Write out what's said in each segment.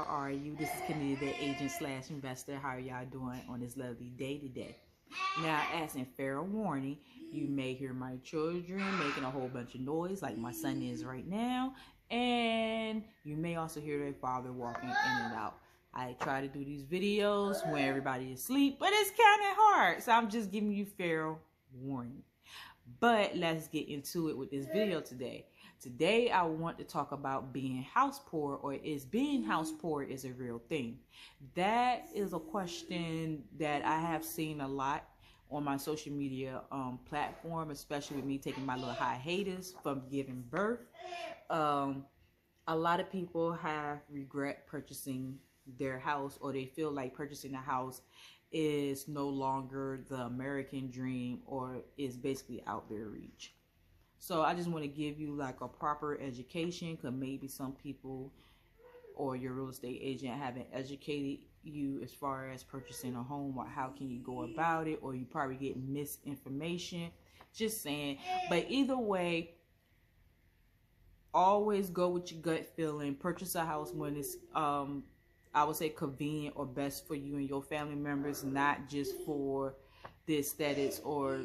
are you? This is Kenita, the agent slash investor. How are y'all doing on this lovely day today? Now, as in fair warning, you may hear my children making a whole bunch of noise like my son is right now. And you may also hear their father walking in and out. I try to do these videos when everybody is asleep, but it's kind of hard. So I'm just giving you fair warning. But let's get into it with this video today. Today, I want to talk about being house poor, or is being house poor is a real thing? That is a question that I have seen a lot on my social media platform, especially with me taking my little hiatus from giving birth. A lot of people have regret purchasing their house, or they feel like purchasing a house is no longer the American dream, or is basically out their reach. So I just want to give you like a proper education, because maybe some people or your real estate agent haven't educated you as far as purchasing a home, or how can you go about it, or you probably get misinformation. Just saying. But either way, always go with your gut feeling. Purchase a house when it's I would say convenient or best for you and your family members, not just for the aesthetics or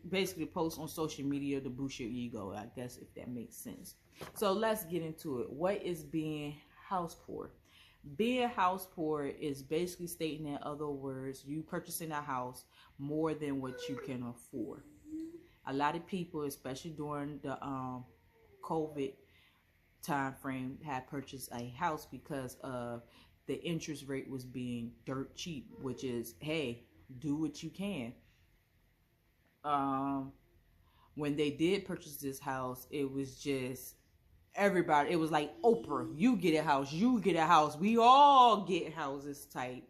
basically post on social media to boost your ego, I guess, if that makes sense. So let's get into it. What is being house poor? Being house poor is basically stating, in other words, you purchasing a house more than what you can afford. A lot of people, especially during the COVID time frame, had purchased a house because of the interest rate was being dirt cheap, which is, hey, do what you can. When they did purchase this house, it was just everybody. It was like Oprah, you get a house, you get a house, we all get houses type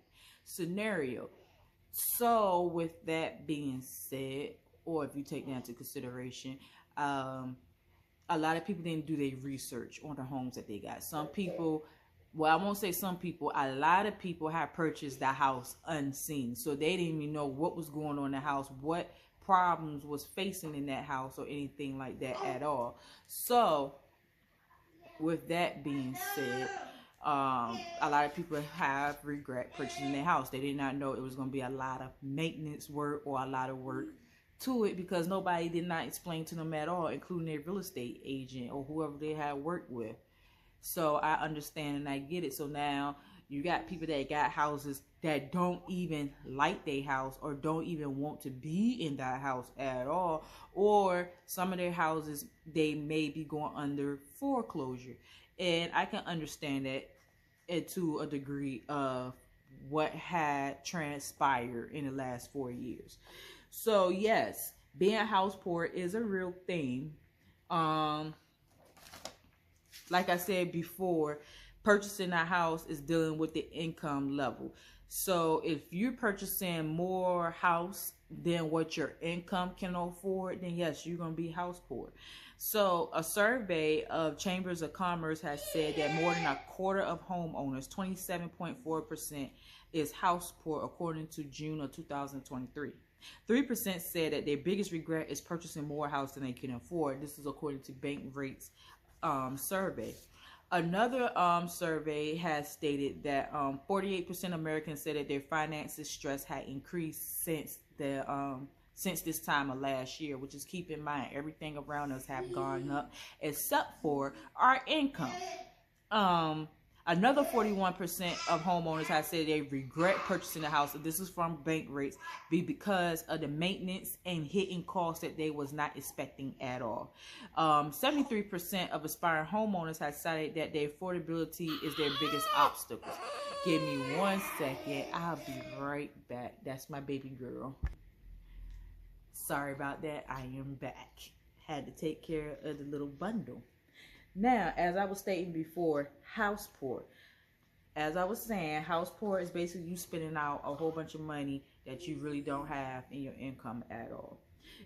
scenario. So with that being said, or if you take that into consideration, a lot of people didn't do their research on the homes that they got. Some people, well, I won't say some people, a lot of people have purchased the house unseen. So they didn't even know what was going on in the house, what problems was facing in that house, or anything like that at all. So with that being said, a lot of people have regret purchasing their house. They did not know it was going to be a lot of maintenance work or a lot of work to it, because nobody did not explain to them at all, including their real estate agent or whoever they had worked with. So I understand and I get it. So now you got people that got houses that don't even like their house, or don't even want to be in that house at all. Or some of their houses, they may be going under foreclosure. And I can understand that to a degree of what had transpired in the last 4 years. So yes, being house poor is a real thing. Like I said before, purchasing a house is dealing with the income level. So if you're purchasing more house than what your income can afford, then yes, you're going to be house poor. So a survey of Chambers of Commerce has said that more than a quarter of homeowners, 27.4%, is house poor, according to June of 2023. 3% said that their biggest regret is purchasing more house than they can afford. This is according to Bank Rates survey. Another survey has stated that 48% of Americans said that their finances stress had increased since this time of last year, which is, keep in mind, everything around us have gone up except for our income. Another 41% of homeowners have said they regret purchasing a house. This is from Bank Rates, because of the maintenance and hidden costs that they was not expecting at all. 73% of aspiring homeowners have cited that their affordability is their biggest obstacle. Give me 1 second. I'll be right back. That's my baby girl. Sorry about that. I am back. Had to take care of the little bundle. Now, as I was stating before, house poor. As I was saying, house poor is basically you spending out a whole bunch of money that you really don't have in your income at all.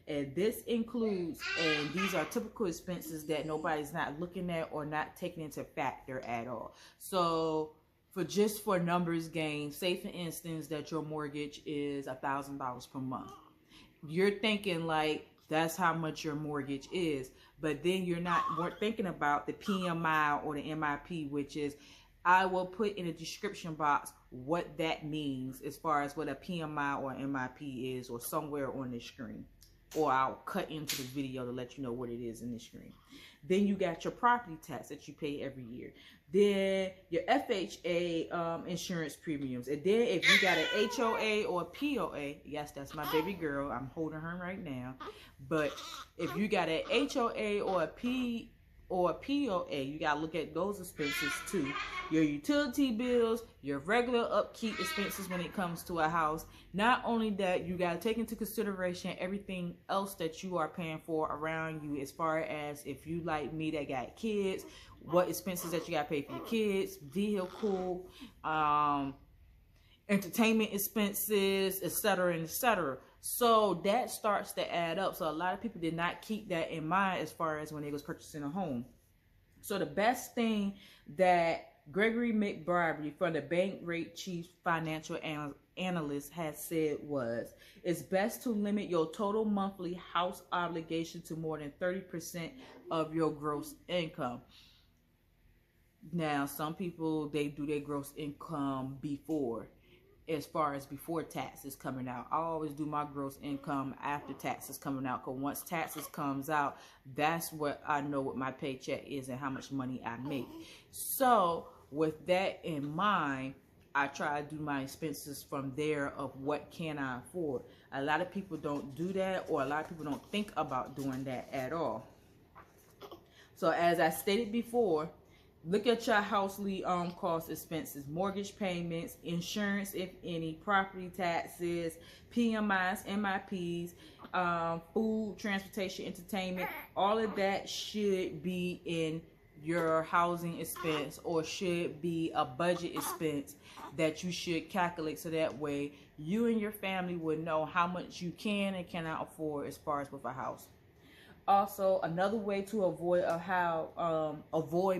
And this includes, and these are typical expenses that nobody's not looking at or not taking into factor at all. So for numbers game, say for instance that your mortgage is $1,000 per month. You're thinking like, that's how much your mortgage is. But then you're not thinking about the PMI or the MIP, which is I will put in the description box what that means as far as what a PMI or MIP is, or somewhere on the screen. Or I'll cut into the video to let you know what it is in the screen. Then you got your property tax that you pay every year. Then your FHA insurance premiums. And then if you got an HOA or a POA, yes, that's my baby girl. I'm holding her right now. But if you got an HOA or a POA, you got to look at those expenses too. Your utility bills, your regular upkeep expenses when it comes to a house. Not only that, you got to take into consideration everything else that you are paying for around you, as far as if you like me that got kids, what expenses that you got to pay for your kids, vehicle, entertainment expenses, etc., and etc. So that starts to add up. So a lot of people did not keep that in mind as far as when they was purchasing a home. So the best thing that Gregory McBride from the Bank Rate Chief Financial Analyst has said was, it's best to limit your total monthly house obligation to more than 30% of your gross income. Now, some people, they do their gross income before, as far as before taxes coming out. I always do my gross income after taxes coming out, because once taxes comes out, that's what I know what my paycheck is and how much money I make. So with that in mind, I try to do my expenses from there of what can I afford. A lot of people don't do that, or a lot of people don't think about doing that at all. So as I stated before, look at your housely cost expenses, mortgage payments, insurance, if any, property taxes, PMIs, MIPs, food, transportation, entertainment. All of that should be in your housing expense, or should be a budget expense that you should calculate, so that way you and your family would know how much you can and cannot afford as far as with a house. Also, another way to avoid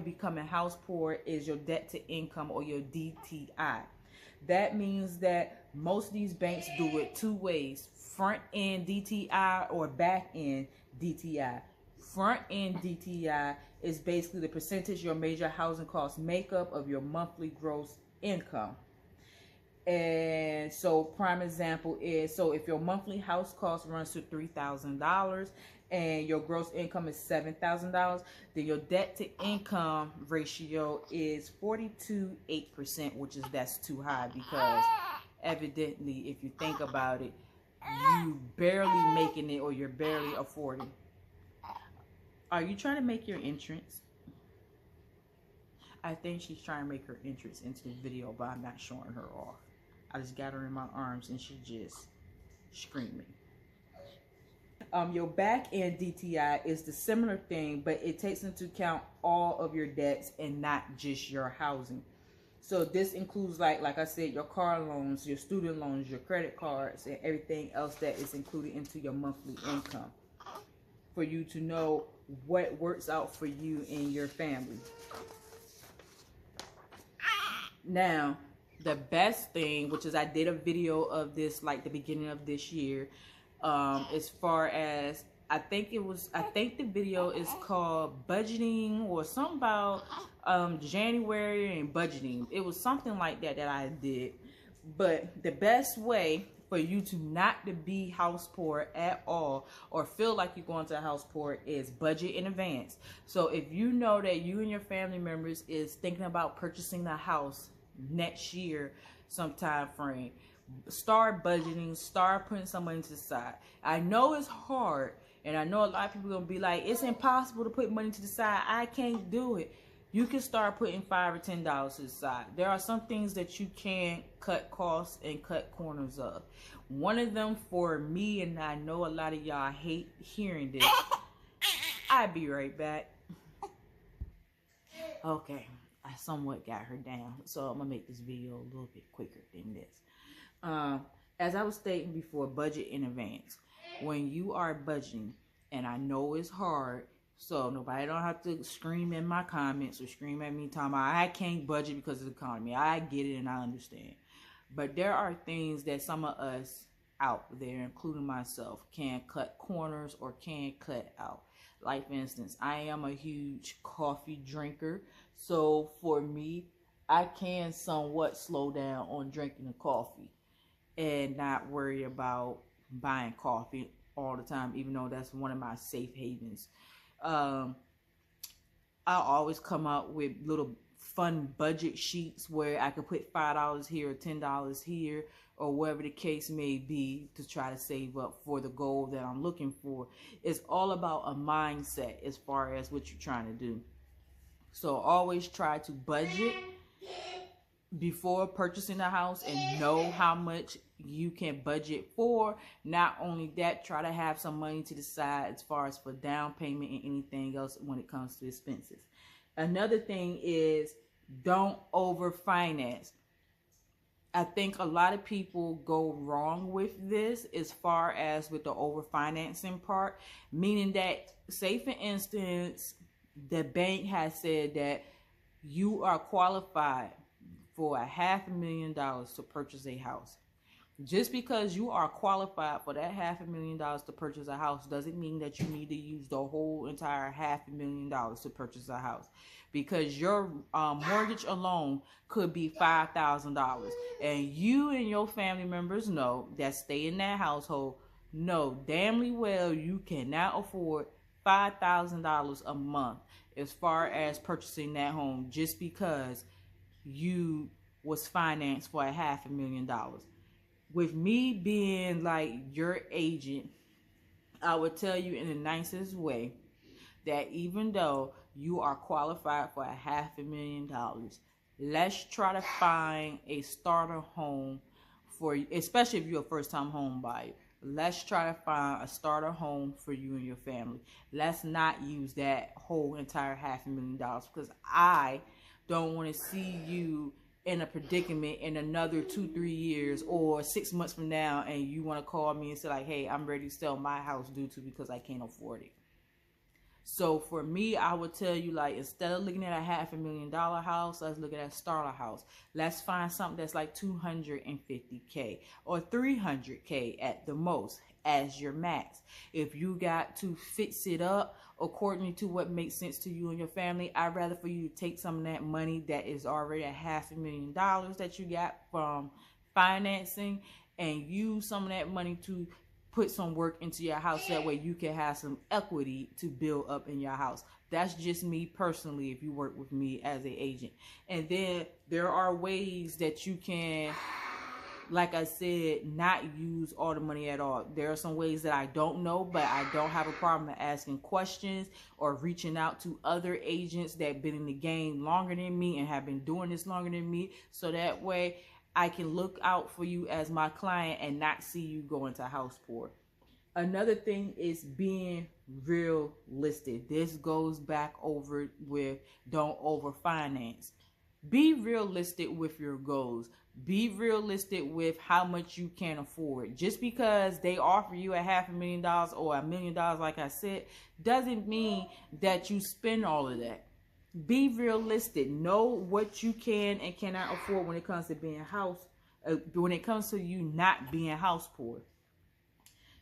becoming house poor is your debt to income, or your DTI. That means that most of these banks do it two ways: front end DTI or back end DTI. Front end DTI is basically the percentage your major housing costs make up of your monthly gross income. And so prime example is, so if your monthly house cost runs to $3,000 and your gross income is $7,000, then your debt to income ratio is 42.8%, which is, that's too high, because evidently, if you think about it, you barely making it, or you're barely affording. Are you trying to make your entrance? I think she's trying to make her entrance into the video, but I'm not showing her off. I just got her in my arms and she just screaming. Your back end DTI is the similar thing, but it takes into account all of your debts and not just your housing. So this includes, like I said, your car loans, your student loans, your credit cards, and everything else that is included into your monthly income, for you to know what works out for you and your family. Now, the best thing, which is, I did a video of this like the beginning of this year, as far as, I think the video is called budgeting, or something about January and budgeting. It was something like that I did. But the best way for you to not to be house poor at all, or feel like you're going to a house poor, is budget in advance. So if you know that you and your family members is thinking about purchasing a house next year, some time frame, start budgeting, start putting some money to the side. I know it's hard, and I know a lot of people are gonna be like, it's impossible to put money to the side, I can't do it. You can start putting $5 or $10 to the side. There are some things that you can cut costs and cut corners of. One of them for me, and I know a lot of y'all hate hearing this, I'll be right back. Okay, I somewhat got her down, so I'm gonna make this video a little bit quicker than this. As I was stating before, budget in advance. When you are budgeting, and I know it's hard, so nobody don't have to scream in my comments or scream at me talking about I can't budget because of the economy. I get it and I understand. But there are things that some of us out there, including myself, can cut corners or can cut out. Like, for instance, I am a huge coffee drinker. So for me, I can somewhat slow down on drinking the coffee and not worry about buying coffee all the time, even though that's one of my safe havens. Um, I always come up with little fun budget sheets where I can put $5 here or $10 here or whatever the case may be to try to save up for the goal that I'm looking for. It's all about a mindset as far as what you're trying to do. So always try to budget before purchasing a house and know how much you can budget for. Not only that, try to have some money to the side as far as for down payment and anything else when it comes to expenses. Another thing is don't over finance. I think a lot of people go wrong with this as far as with the over financing part, meaning that, say for instance, the bank has said that you are qualified for $500,000 to purchase a house. Just because you are qualified for that $500,000 to purchase a house doesn't mean that you need to use the whole entire $500,000 to purchase a house, because your mortgage alone could be $5,000, and you and your family members know that stay in that household know damnly well you cannot afford $5,000 a month as far as purchasing that home just because you was financed for $500,000. With me being like your agent, I would tell you in the nicest way that even though you are qualified for $500,000, let's try to find a starter home for you, especially if you're a first-time home buyer. Let's try to find a starter home for you and your family. Let's not use that whole entire $500,000, because I don't want to see you in a predicament in another 2-3 years or 6 months from now, and you want to call me and say like, hey, I'm ready to sell my house due to because I can't afford it. So for me, I would tell you, like, instead of looking at a $500,000 house, let's look at a starter house. Let's find something that's like $250K or $300K at the most as your max. If you got to fix it up according to what makes sense to you and your family, I'd rather for you to take some of that money that is already $500,000 that you got from financing and use some of that money to put some work into your house. That way you can have some equity to build up in your house. That's just me personally if you work with me as an agent. And then there are ways that you can, like I said, not use all the money at all. There are some ways that I don't know, but I don't have a problem asking questions or reaching out to other agents that have been in the game longer than me and have been doing this longer than me, so that way I can look out for you as my client and not see you go into house poor. Another thing is being realistic. This goes back over with don't over finance. Be realistic with your goals. Be realistic with how much you can afford. Just because they offer you $500,000 or $1 million, like I said, doesn't mean that you spend all of that. Be realistic. Know what you can and cannot afford when it comes to being when it comes to you not being house poor.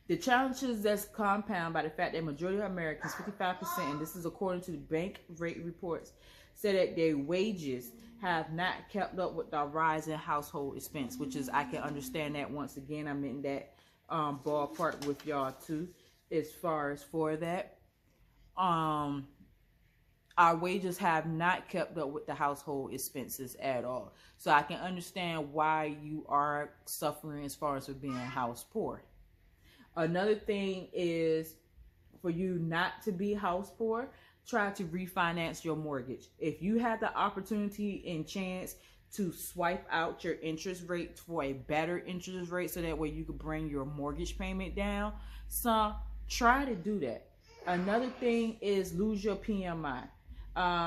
The challenges that's compounded by the fact that majority of Americans, 55%, and this is according to the bank rate reports, say that their wages have not kept up with the rise in household expense, which is, I can understand that. Once again, I'm in that ballpark with y'all too, as far as for that. Our wages have not kept up with the household expenses at all. So I can understand why you are suffering as far as for being house poor. Another thing is for you not to be house poor, try to refinance your mortgage. If you have the opportunity and chance to swipe out your interest rate for a better interest rate so that way you could bring your mortgage payment down some, try to do that. Another thing is lose your PMI.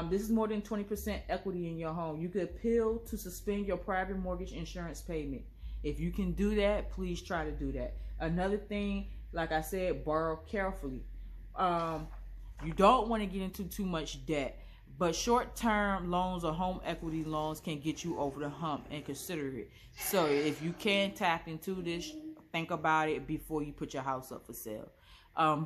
This is more than 20% equity in your home. You could appeal to suspend your private mortgage insurance payment. If you can do that, please try to do that. Another thing, like I said, borrow carefully. You don't want to get into too much debt, but short-term loans or home equity loans can get you over the hump, and consider it. So if you can tap into this, think about it before you put your house up for sale.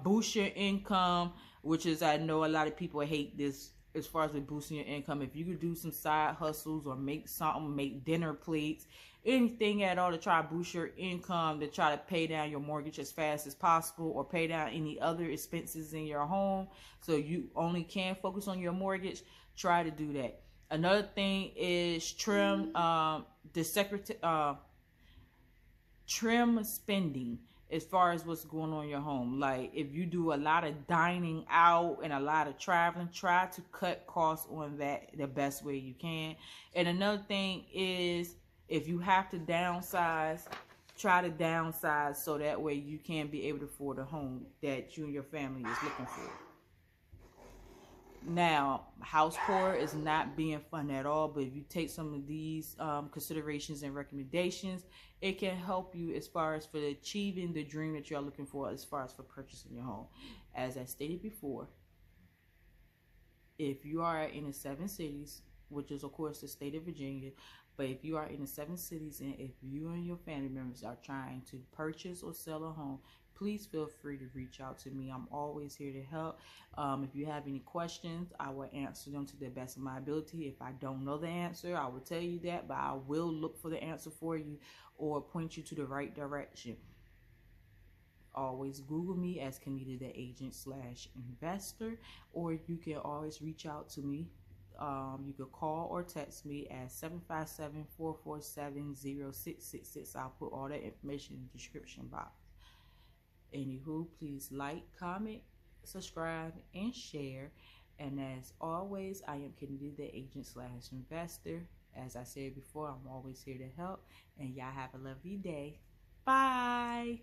Boost your income, which is, I know a lot of people hate this as far as with boosting your income, if you could do some side hustles or make something, make dinner plates, anything at all to try to boost your income, to try to pay down your mortgage as fast as possible, or pay down any other expenses in your home so you only can focus on your mortgage, try to do that. Another thing is trim trim spending as far as what's going on in your home. Like if you do a lot of dining out and a lot of traveling, try to cut costs on that the best way you can. And another thing is, if you have to downsize, try to downsize so that way you can be able to afford a home that you and your family is looking for. Now, house poor is not being fun at all, but if you take some of these considerations and recommendations, it can help you as far as for achieving the dream that you're looking for as far as for purchasing your home. As I stated before, if you are in the 7 cities, which is of course the state of Virginia, but if you are in the 7 cities and if you and your family members are trying to purchase or sell a home, please feel free to reach out to me. I'm always here to help. If you have any questions, I will answer them to the best of my ability. If I don't know the answer, I will tell you that, but I will look for the answer for you or point you to the right direction. Always Google me as Kenita the agent/investor, or you can always reach out to me. You could call or text me at 757-447-0666. I'll put all that information in the description box. Anywho, please like, comment, subscribe, and share. And as always, I am Kenita the agent/investor. As I said before, I'm always here to help. And y'all have a lovely day. Bye.